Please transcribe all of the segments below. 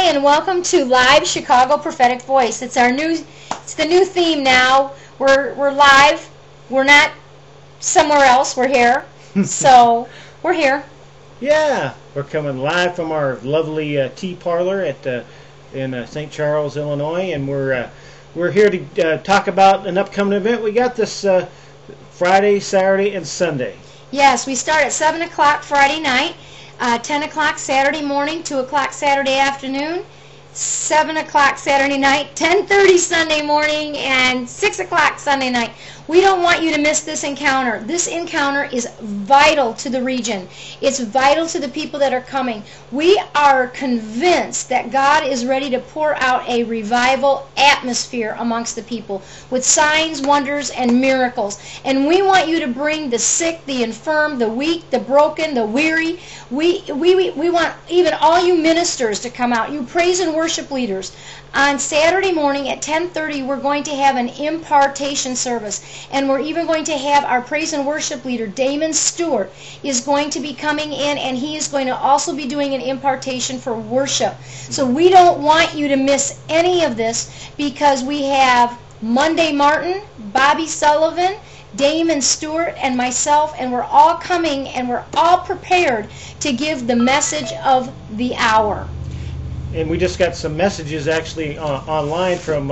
and welcome to Live Chicago Prophetic Voice. It's the new theme now. We're live. We're not somewhere else. We're here. So we're here. Yeah, we're coming live from our lovely tea parlor in St. Charles, Illinois, and we're here to talk about an upcoming event. We got this Friday, Saturday, and Sunday. Yes, we start at 7 o'clock Friday night. 10 o'clock Saturday morning, 2 o'clock Saturday afternoon, 7 o'clock Saturday night, 10:30 Sunday morning, and 6 o'clock Sunday night. We don't want you to miss this encounter. This encounter is vital to the region. It's vital to the people that are coming. We are convinced that God is ready to pour out a revival atmosphere amongst the people with signs, wonders, and miracles. And we want you to bring the sick, the infirm, the weak, the broken, the weary. We want even all you ministers to come out, you praise and worship leaders. On Saturday morning at 10:30, we're going to have an impartation service, and we're even going to have our praise and worship leader, Damon Stewart, is going to be coming in, and he is going to also be doing an impartation for worship. So we don't want you to miss any of this, because we have Monday Martin, Bobby Sullivan, Damon Stewart, and myself, and we're all coming, and we're all prepared to give the message of the hour. And we just got some messages actually online from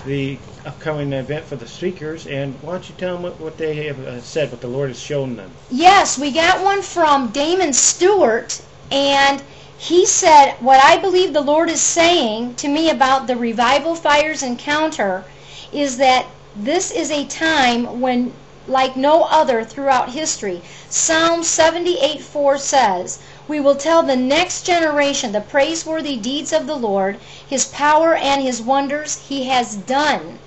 the upcoming event for the speakers. And why don't you tell them what they have said, what the Lord has shown them? Yes, we got one from Damon Stewart, and he said, what I believe the Lord is saying to me about the Revival Fires encounter is that this is a time when, like no other throughout history, Psalm 78:4 says, we will tell the next generation the praiseworthy deeds of the Lord, His power and His wonders He has done.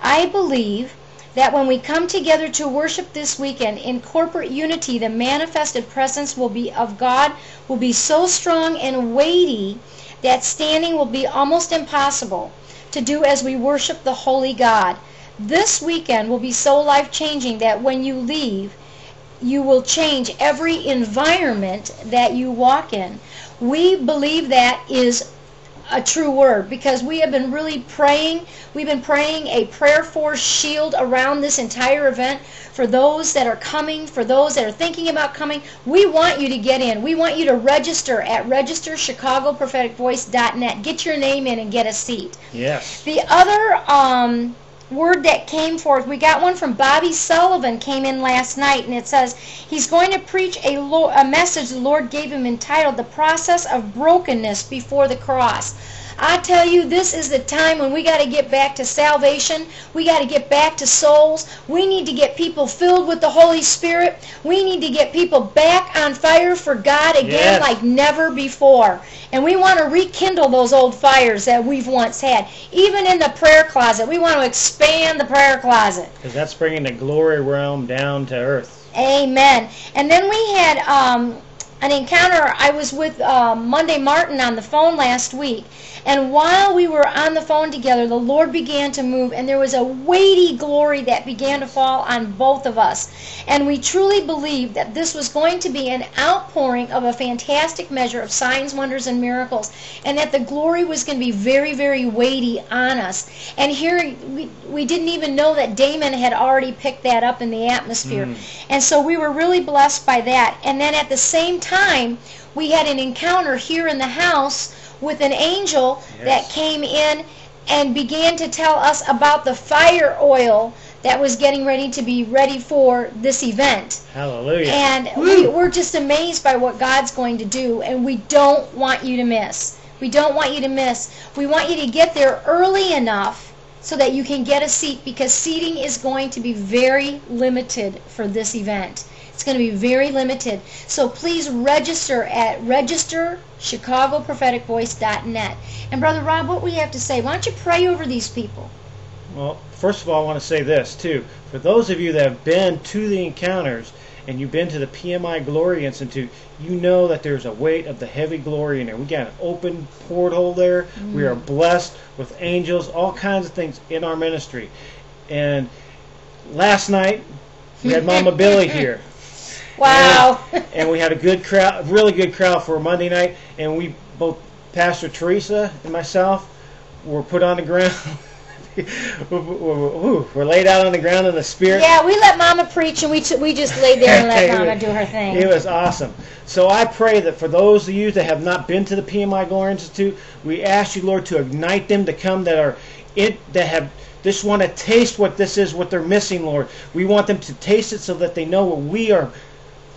I believe that when we come together to worship this weekend in corporate unity, the manifested presence of God will be so strong and weighty that standing will be almost impossible to do as we worship the Holy God. This weekend will be so life-changing that when you leave, you will change every environment that you walk in. We believe that is a true word, because we have been really praying. We've been praying a prayer force shield around this entire event for those that are coming, for those that are thinking about coming. We want you to get in. We want you to register at registerchicagopropheticvoice.net. Get your name in and get a seat. Yes. The other word that came forth, we got one from Bobby Sullivan, came in last night, and it says he's going to preach a message the Lord gave him entitled The Process of Brokenness Before the Cross. I tell you, this is the time when we got to get back to salvation. We got to get back to souls. We need to get people filled with the Holy Spirit. We need to get people back on fire for God again, like never before. And we want to rekindle those old fires that we've once had. Even in the prayer closet, we want to expand the prayer closet. Because that's bringing the glory realm down to earth. Amen. And then we had an encounter. I was with Monday Martin on the phone last week, and while we were on the phone together, the Lord began to move, and there was a weighty glory that began to fall on both of us. And we truly believed that this was going to be an outpouring of a fantastic measure of signs, wonders, and miracles, and that the glory was going to be very, very weighty on us. And here we didn't even know that Damon had already picked that up in the atmosphere. And so we were really blessed by that. And then at the same time, we had an encounter here in the house with an angel that came in and began to tell us about the fire oil that was getting ready to be ready for this event. Hallelujah. And we're just amazed by what God's going to do, and we don't want you to miss. We don't want you to miss. We want you to get there early enough so that you can get a seat, because seating is going to be very limited for this event. It's going to be very limited. So please register at registerchicagopropheticvoice.net. And Brother Rob, what we have to say, why don't you pray over these people? Well, first of all, I want to say this, too. For those of you that have been to the encounters and you've been to the PMI Glory Institute, you know that there's a weight of the heavy glory in there. We got an open portal there. We are blessed with angels, all kinds of things in our ministry. And last night, we had Mama Billy here. Wow. And we had a good crowd, really good crowd for Monday night, and we both Pastor Teresa and myself were put on the ground. We're laid out on the ground in the Spirit. Yeah, we let Mama preach, and we just laid there and let Mama do her thing. It was awesome. So I pray that for those of you that have not been to the PMI Glory Institute, we ask you, Lord, to ignite them to come, that have just want to taste what this is, what they're missing, Lord. We want them to taste it so that they know what we are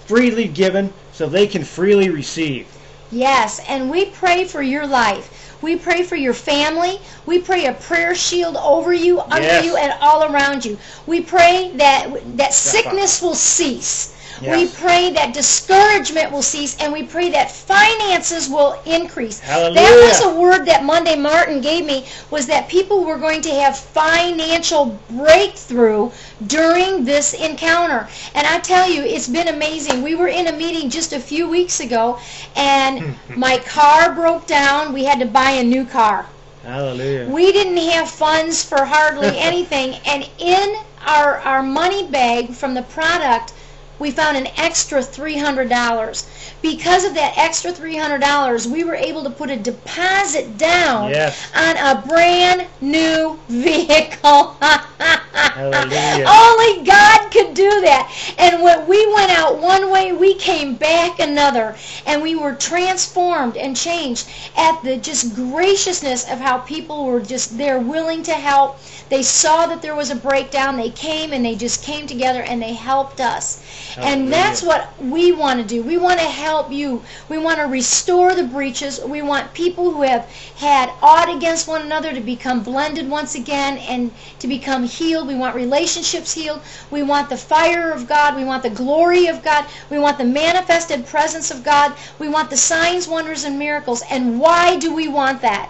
freely given, so they can freely receive. Yes, and we pray for your life. We pray for your family. We pray a prayer shield over you, under you, and all around you. We pray that sickness will cease. Yes. We pray that discouragement will cease, and we pray that finances will increase. Hallelujah. That was a word that Monday Martin gave me, was that people were going to have financial breakthrough during this encounter. And I tell you, it's been amazing. We were in a meeting just a few weeks ago, and my car broke down. We had to buy a new car. Hallelujah. We didn't have funds for hardly anything, and in our money bag from the product, we found an extra $300. Because of that extra $300, we were able to put a deposit down on a brand new vehicle. Hallelujah. Only God could do that. And when we went out one way, we came back another. And we were transformed and changed at the just graciousness of how people were just there willing to help. They saw that there was a breakdown. They came and they just came together and they helped us. Hallelujah. And that's what we want to do. We want to help you. We want to restore the breaches. We want people who have had aught against one another to become blended once again and to become healed. We want relationships healed. We want the fire of God. We want the glory of God. We want the manifested presence of God. We want the signs, wonders, and miracles. And why do we want that?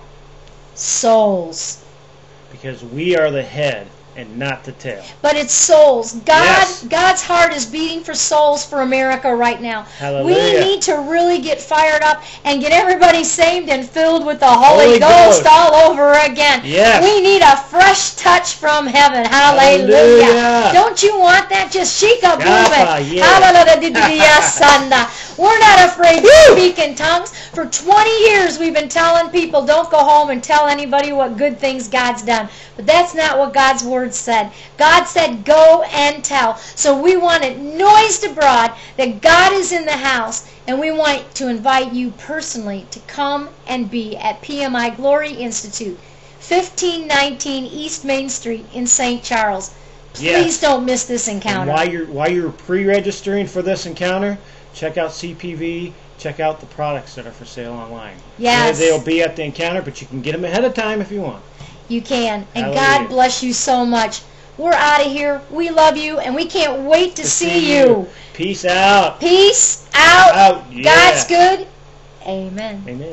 Souls. Because we are the head and not the tail. But it's souls. God's heart is beating for souls for America right now. Hallelujah. We need to really get fired up and get everybody saved and filled with the Holy Ghost all over again. Yes. We need a fresh touch from heaven. Hallelujah. Don't you want that? Just shake up moving. Hallelujah. We're not afraid to speak in tongues. For 20 years we've been telling people, don't go home and tell anybody what good things God's done. But that's not what God's word said. God said, go and tell. So we want it noised abroad that God is in the house, and we want to invite you personally to come and be at PMI Glory Institute, 1519 East Main Street in St. Charles. Please don't miss this encounter. And while you're pre-registering for this encounter, check out CPV. Check out the products that are for sale online. Yes. They'll be at the encounter, but you can get them ahead of time if you want. You can. And Hallelujah. God bless you so much. We're out of here. We love you, and we can't wait to see you. Peace out. Peace out. Yeah. God's good. Amen. Amen.